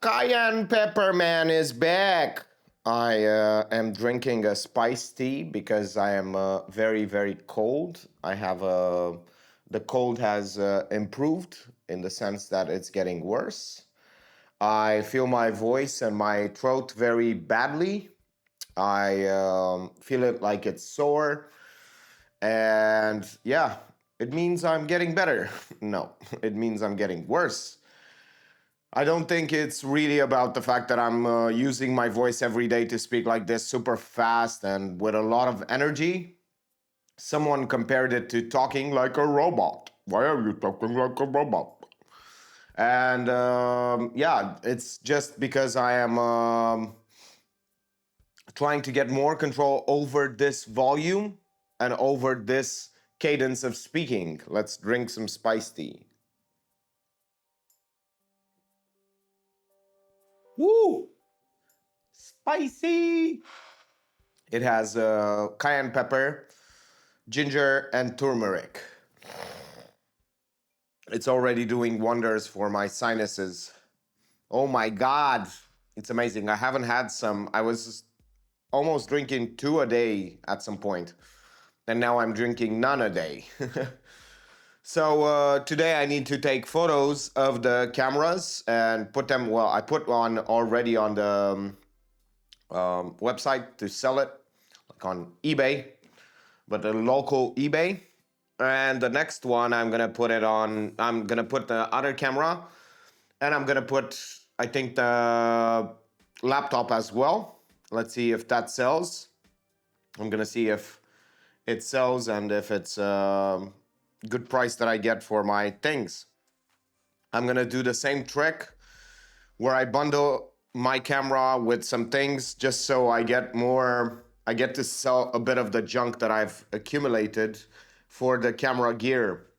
Cayenne Pepper Man is back. I am drinking a spice tea because I am very, very cold. The cold has improved in the sense that it's getting worse. I feel my voice and my throat very badly. I feel it like it's sore. And yeah, it means I'm getting better. No, it means I'm getting worse. I don't think it's really about the fact that I'm using my voice every day to speak like this super fast and with a lot of energy. Someone compared it to talking like a robot. Why are you talking like a robot? And yeah, it's just because I am trying to get more control over this volume and over this cadence of speaking. Let's drink some spice tea. Woo! Spicy! It has cayenne pepper, ginger, and turmeric. It's already doing wonders for my sinuses. Oh my God. It's amazing. I haven't had some. I was almost drinking 2 a day at some point, and now I'm drinking none a day. So today I need to take photos of the cameras and put them. Well, I put one already on the website to sell it, like on eBay, but a local eBay. And the next one I'm gonna put it on. I'm gonna put the other camera, and I'm gonna put I think the laptop as well. Let's see if that sells. I'm gonna see if it sells and if it's a good price that I get for my things. I'm gonna do the same trick where I bundle my camera with some things just so I get to sell a bit of the junk that I've accumulated for the camera gear.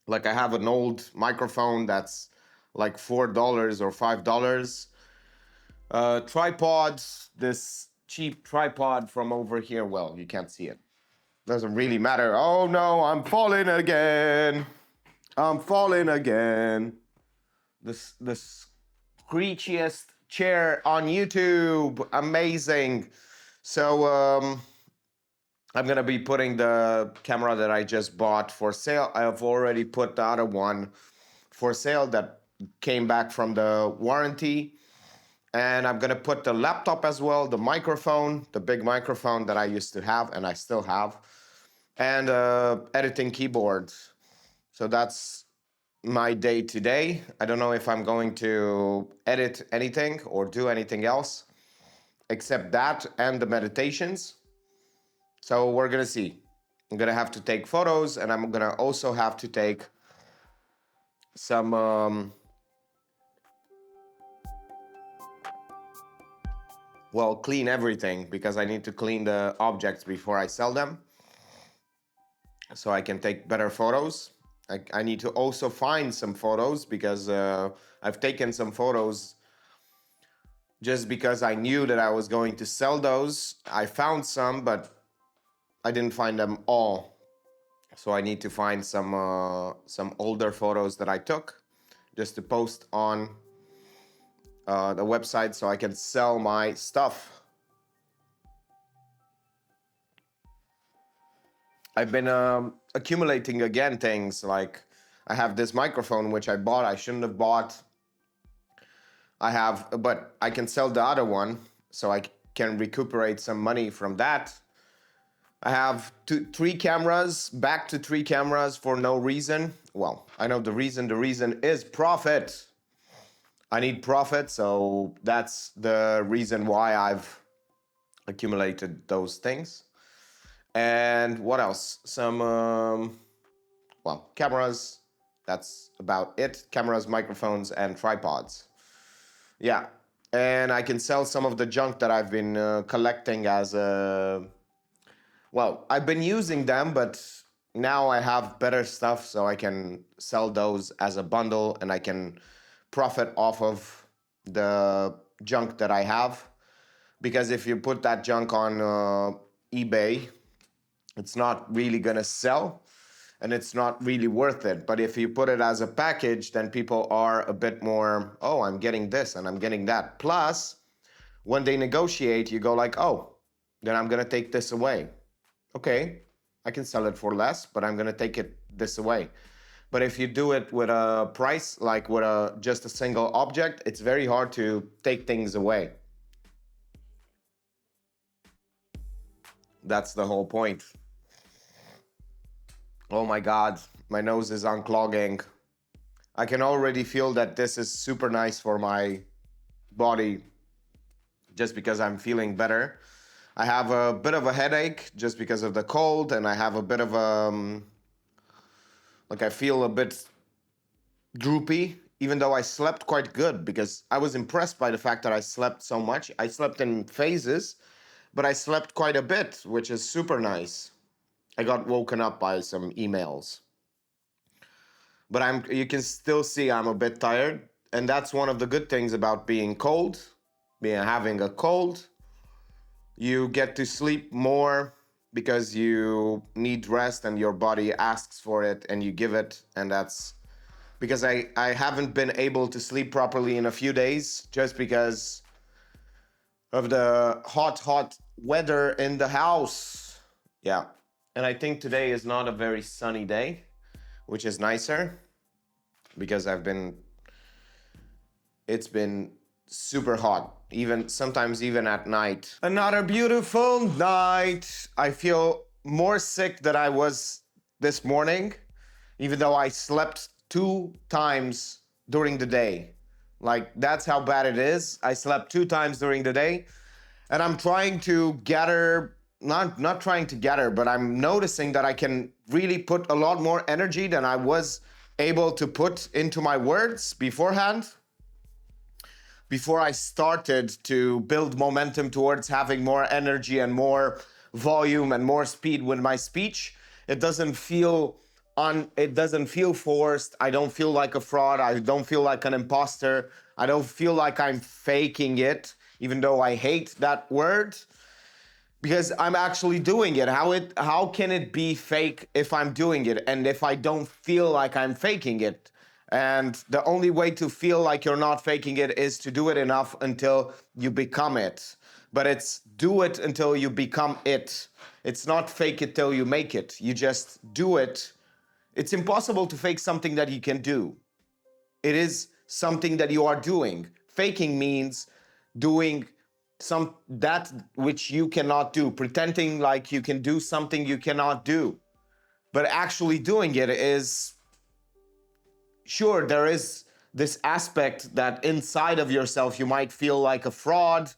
Like I have an old microphone that's like $4 or $5. Tripod, this cheap tripod from over here. Well, you can't see it. Doesn't really matter. Oh no, I'm falling again. I'm falling again. The screechiest chair on YouTube. Amazing. So I'm gonna be putting the camera that I just bought for sale. I've already put the other one for sale that came back from the warranty. And I'm gonna put the laptop as well, the microphone, the big microphone that I used to have and I still have, and editing keyboard. So that's my day today. I don't know if I'm going to edit anything or do anything else except that and the meditations. So we're gonna see. I'm gonna have to take photos and I'm gonna also have to take some well, clean everything because I need to clean the objects before I sell them so I can take better photos. I need to also find some photos because I've taken some photos just because I knew that I was going to sell those. I found some, but I didn't find them all. So I need to find some older photos that I took just to post on the website so I can sell my stuff. I've been accumulating again things like I have this microphone which I bought. I shouldn't have bought. But I can sell the other one, so I can recuperate some money from that. I have three cameras, back to three cameras for no reason. Well, I know the reason. The reason is profit. I need profit, so that's the reason why I've accumulated those things. And what else? Cameras. That's about it. Cameras, microphones, and tripods. Yeah. And I can sell some of the junk that I've been collecting as a. Well, I've been using them, but now I have better stuff, so I can sell those as a bundle and I can profit off of the junk that I have. Because if you put that junk on eBay, it's not really gonna sell. and it's not really worth it. But if you put it as a package, then people are a bit more, oh, I'm getting this and I'm getting that. Plus, when they negotiate, you go like, oh, then I'm going to take this away. Okay, I can sell it for less, but I'm going to take it this away. But if you do it with a price, like with just a single object, it's very hard to take things away. That's the whole point. Oh my God, my nose is unclogging. I can already feel that this is super nice for my body just because I'm feeling better. I have a bit of a headache just because of the cold, and I have a bit of like I feel a bit droopy, even though I slept quite good, because I was impressed by the fact that I slept so much. I slept in phases, but I slept quite a bit, which is super nice. I got woken up by some emails. But you can still see I'm a bit tired, and that's one of the good things about being cold, having a cold. You get to sleep more because you need rest and your body asks for it and you give it, and that's because I haven't been able to sleep properly in a few days just because of the hot weather in the house. Yeah. And I think today is not a very sunny day, which is nicer because it's been super hot, sometimes even at night. Another beautiful night. I feel more sick than I was this morning, even though I slept 2 times during the day. Like, that's how bad it is. I slept 2 times during the day, and I'm trying to gather, not trying to gather, but I'm noticing that I can really put a lot more energy than I was able to put into my words beforehand. Before I started to build momentum towards having more energy and more volume and more speed with my speech, it doesn't feel forced. I don't feel like a fraud. I don't feel like an imposter. I don't feel like I'm faking it, even though I hate that word, because I'm actually doing it. How can it be fake if I'm doing it and if I don't feel like I'm faking it? And the only way to feel like you're not faking it is to do it enough until you become it. But it's do it until you become it. It's not fake it till you make it. You just do it. It's impossible to fake something that you can do. It is something that you are doing. Faking means doing that which you cannot do, pretending like you can do something you cannot do. But actually doing it is, sure, there is this aspect that inside of yourself you might feel like a fraud,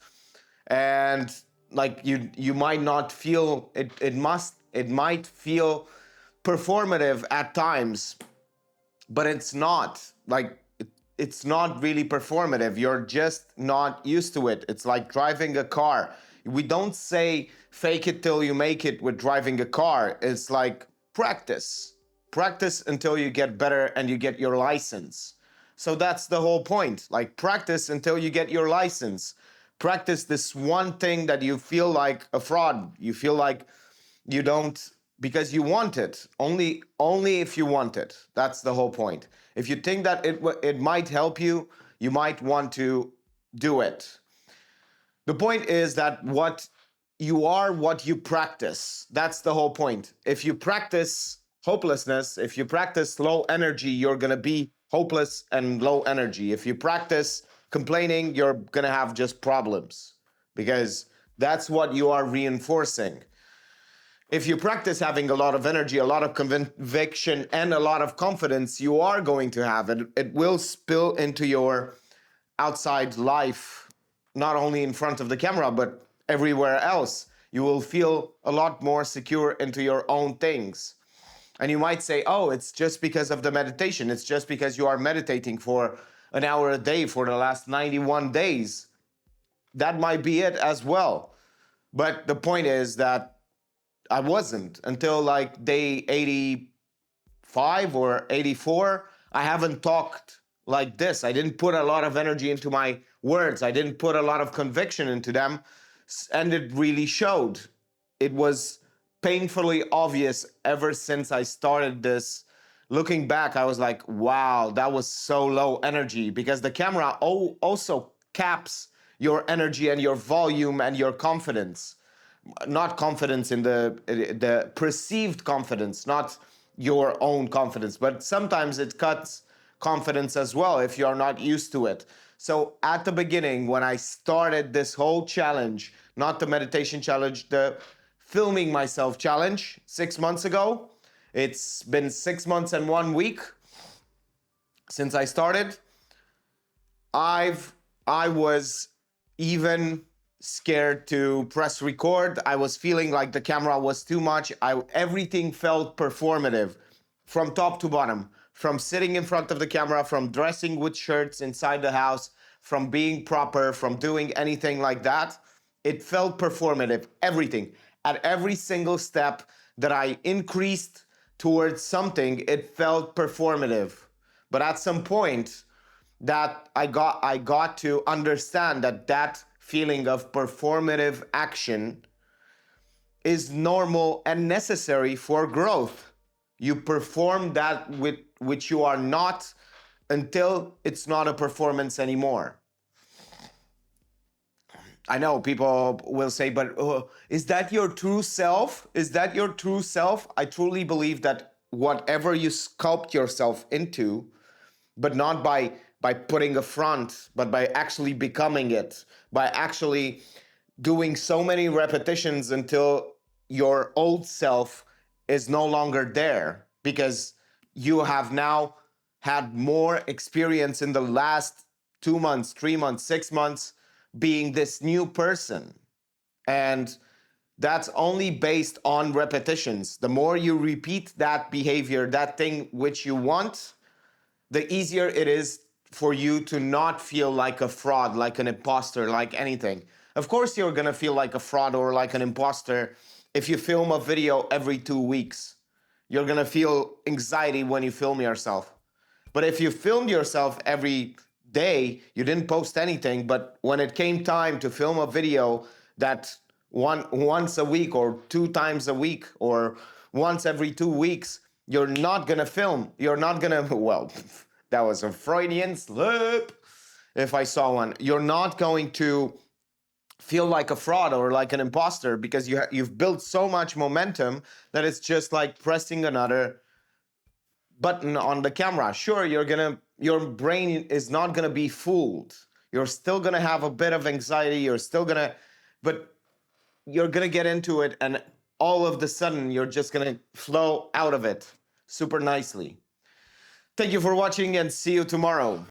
and like you might not feel it. It might feel performative at times, but it's not. Like, it's not really performative. You're just not used to it. It's like driving a car. We don't say fake it till you make it with driving a car. It's like practice. Practice until you get better and you get your license. So that's the whole point. Like, practice until you get your license. Practice this one thing that you feel like a fraud. You feel like you don't, because you want it. Only if you want it. That's the whole point. If you think that it might help you, you might want to do it. The point is that what you are, what you practice. That's the whole point. If you practice hopelessness, if you practice low energy, you're going to be hopeless and low energy. If you practice complaining, you're going to have just problems, because that's what you are reinforcing. If you practice having a lot of energy, a lot of conviction, and a lot of confidence, you are going to have it. It will spill into your outside life, not only in front of the camera, but everywhere else. You will feel a lot more secure into your own things. And you might say, oh, it's just because of the meditation. It's just because you are meditating for an hour a day for the last 91 days. That might be it as well. But the point is that I wasn't until like day 85 or 84. I haven't talked like this. I didn't put a lot of energy into my words. I didn't put a lot of conviction into them. And it really showed. It was painfully obvious ever since I started this. Looking back, I was like, wow, that was so low energy, because the camera also caps your energy and your volume and your confidence. Not confidence in the perceived confidence, not your own confidence, but sometimes it cuts confidence as well if you're not used to it. So at the beginning, when I started this whole challenge, not the meditation challenge, the filming myself challenge 6 months ago, it's been 6 months and 1 week since I started. I was even scared to press record. I was feeling like the camera was too much. Everything felt performative from top to bottom, from sitting in front of the camera, from dressing with shirts inside the house, from being proper, from doing anything like that. It felt performative, everything. At every single step that I increased towards something, it felt performative. But at some point, that I got to understand that feeling of performative action is normal and necessary for growth. You perform that with which you are not until it's not a performance anymore. I know people will say, but is that your true self? Is that your true self? I truly believe that whatever you sculpt yourself into, but not by putting a front, but by actually becoming it, by actually doing so many repetitions until your old self is no longer there, because you have now had more experience in the last 2 months, 3 months, 6 months being this new person. And that's only based on repetitions. The more you repeat that behavior, that thing which you want, the easier it is for you to not feel like a fraud, like an imposter, like anything. Of course, you're gonna feel like a fraud or like an imposter if you film a video every 2 weeks. You're gonna feel anxiety when you film yourself. But if you filmed yourself every day, you didn't post anything, but when it came time to film a video that once a week or 2 times a week or once every 2 weeks, you're not gonna film. You're not gonna, well, that was a Freudian slip if I saw one. You're not going to feel like a fraud or like an imposter, because you've built so much momentum that it's just like pressing another button on the camera. Sure, your brain is not gonna be fooled. You're still gonna have a bit of anxiety. But you're gonna get into it, and all of the sudden you're just gonna flow out of it super nicely. Thank you for watching, and see you tomorrow.